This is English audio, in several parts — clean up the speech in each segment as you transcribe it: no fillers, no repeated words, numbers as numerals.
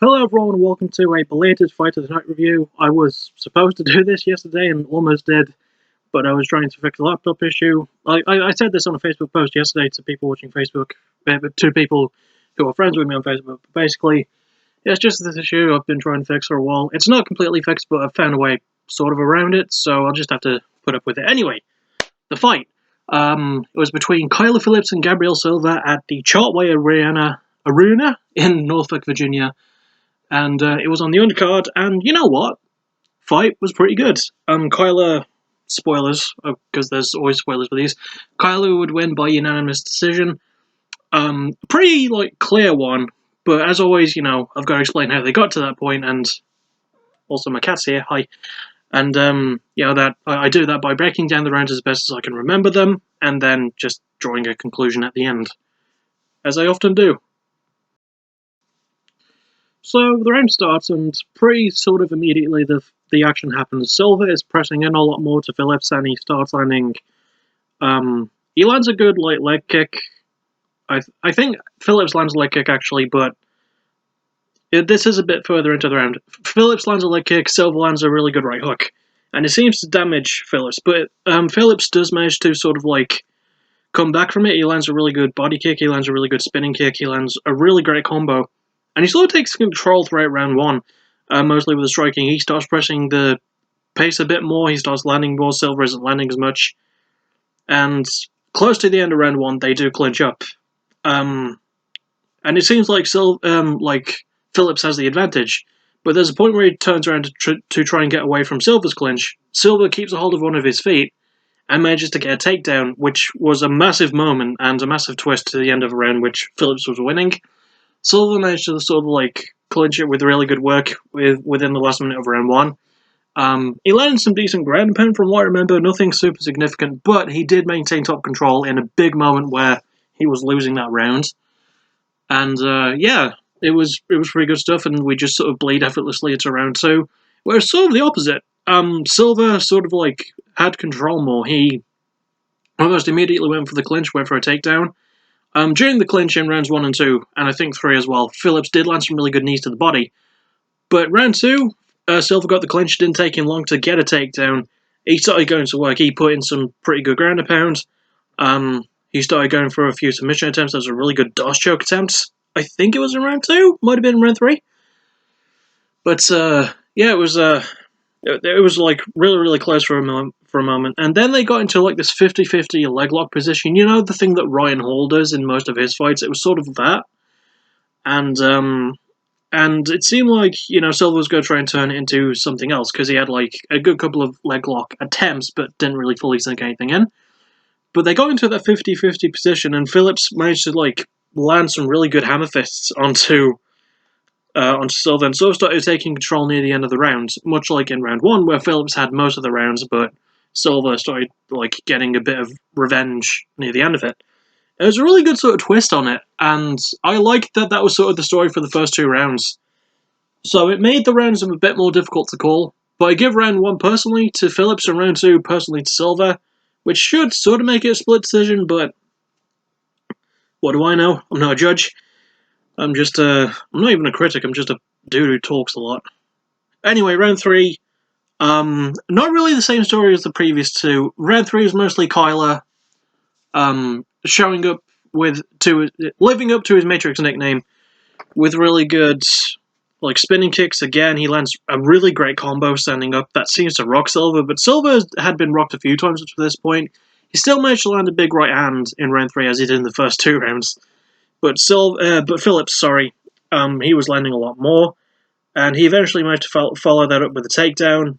Hello everyone and welcome to a belated Fight of the Night review. I was supposed to do this yesterday and almost did, but I was trying to fix a laptop issue. I said this on a Facebook post yesterday to people watching Facebook, to people who are friends with me on Facebook. But basically, it's just this issue I've been trying to fix for a while. It's not completely fixed, but I've found a way sort of around it, so I'll just have to put up with it. Anyway, the fight. It was between Kyler Phillips and Gabriel Silva at the Chartway Arena in Norfolk, Virginia. And it was on the undercard, and you know what? Fight was pretty good. Kyler, spoilers, because there's always spoilers for these. Kyler would win by unanimous decision. Pretty, clear one, but as always, I've got to explain how they got to that point, and also my cat's here, hi. And, that I do that by breaking down the rounds as best as I can remember them, and then just drawing a conclusion at the end, as I often do. So the round starts, and pretty sort of immediately the action happens. Silva is pressing in a lot more to Phillips, and he starts landing. He lands a good leg kick. I think Phillips lands a leg kick actually, but this is a bit further into the round. Phillips lands a leg kick. Silva lands a really good right hook, and it seems to damage Phillips. But Phillips does manage to sort of come back from it. He lands a really good body kick. He lands a really good spinning kick. He lands a really great combo. And he sort of takes control throughout round one, mostly with the striking. He starts pressing the pace a bit more. He starts landing more. Silva isn't landing as much. And close to the end of round one, they do clinch up. And it seems like Phillips has the advantage. But there's a point where he turns around to try and get away from Silva's clinch. Silva keeps a hold of one of his feet and manages to get a takedown, which was a massive moment and a massive twist to the end of a round, which Phillips was winning. Silva managed to sort of clinch it with really good work within the last minute of round one. He landed some decent ground and pound from what I remember, nothing super significant, but he did maintain top control in a big moment where he was losing that round. And it was pretty good stuff, and we just sort of bleed effortlessly into round two. Whereas sort of the opposite. Silva sort of had control more. He almost immediately went for the clinch, went for a takedown. During the clinch in rounds 1 and 2, and I think 3 as well, Phillips did land some really good knees to the body. But round 2, Silva got the clinch, didn't take him long to get a takedown. He started going to work, he put in some pretty good ground and pound. He started going for a few submission attempts. There was a really good DOS choke attempt. I think it was in round 2, might have been in round 3. But it was really, really close for a moment. And then they got into this 50-50 leg lock position. You know, the thing that Ryan Hall does in most of his fights? It was sort of that. And it seemed like, Silva was going to try and turn it into something else, because he had a good couple of leg lock attempts, but didn't really fully sink anything in. But they got into that 50-50 position, and Phillips managed to land some really good hammer fists onto Silva, and Silva started taking control near the end of the round, much like in round 1, where Phillips had most of the rounds, but Silva started getting a bit of revenge near the end of it. It was a really good sort of twist on it, and I liked that was sort of the story for the first 2 rounds. So it made the rounds a bit more difficult to call, but I give round 1 personally to Phillips and round 2 personally to Silva, which should sort of make it a split decision, but what do I know? I'm not a judge. I'm not even a critic, I'm just a dude who talks a lot. Anyway, round 3, not really the same story as the previous 2. Round 3 is mostly Kyler, showing up living up to his Matrix nickname, with really good, spinning kicks. Again, he lands a really great combo standing up that seems to rock Silva, but Silva had been rocked a few times up to this point. He still managed to land a big right hand in round 3 as he did in the first 2 rounds. But Phillips, he was landing a lot more, and he eventually managed to follow that up with a takedown,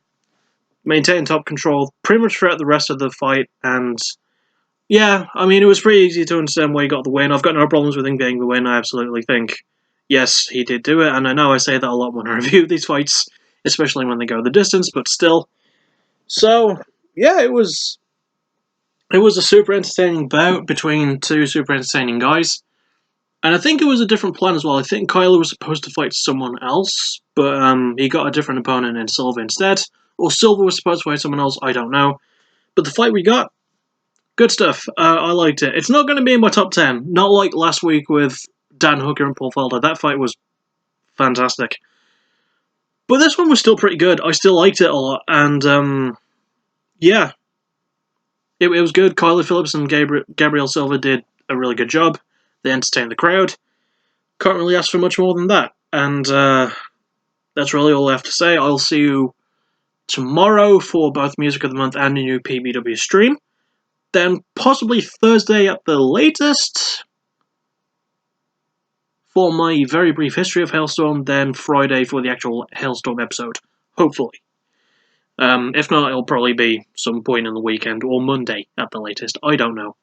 maintain top control pretty much throughout the rest of the fight, and yeah, it was pretty easy to understand why he got the win. I've got no problems with him getting the win. I absolutely think, yes, he did do it, and I know I say that a lot when I review these fights, especially when they go the distance, but still. So, yeah, it was a super entertaining bout between 2 super entertaining guys. And I think it was a different plan as well. I think Kyler was supposed to fight someone else, but he got a different opponent in Silva instead. Or Silva was supposed to fight someone else, I don't know. But the fight we got, good stuff. I liked it. It's not going to be in my top 10. Not like last week with Dan Hooker and Paul Felder. That fight was fantastic. But this one was still pretty good. I still liked it a lot, and yeah, it was good. Phillips and Gabriel Silva did a really good job. They entertained the crowd. Can't really ask for much more than that. And that's really all I have to say. I'll see you tomorrow for both Music of the Month and a new PBW stream. Then possibly Thursday at the latest for my very brief history of Hailstorm, then Friday for the actual Hailstorm episode, hopefully. If not, it'll probably be some point in the weekend, or Monday at the latest, I don't know.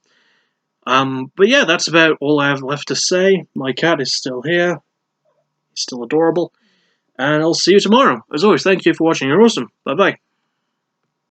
But yeah, that's about all I have left to say. My cat is still here, he's still adorable, and I'll see you tomorrow. As always, thank you for watching, you're awesome, bye bye.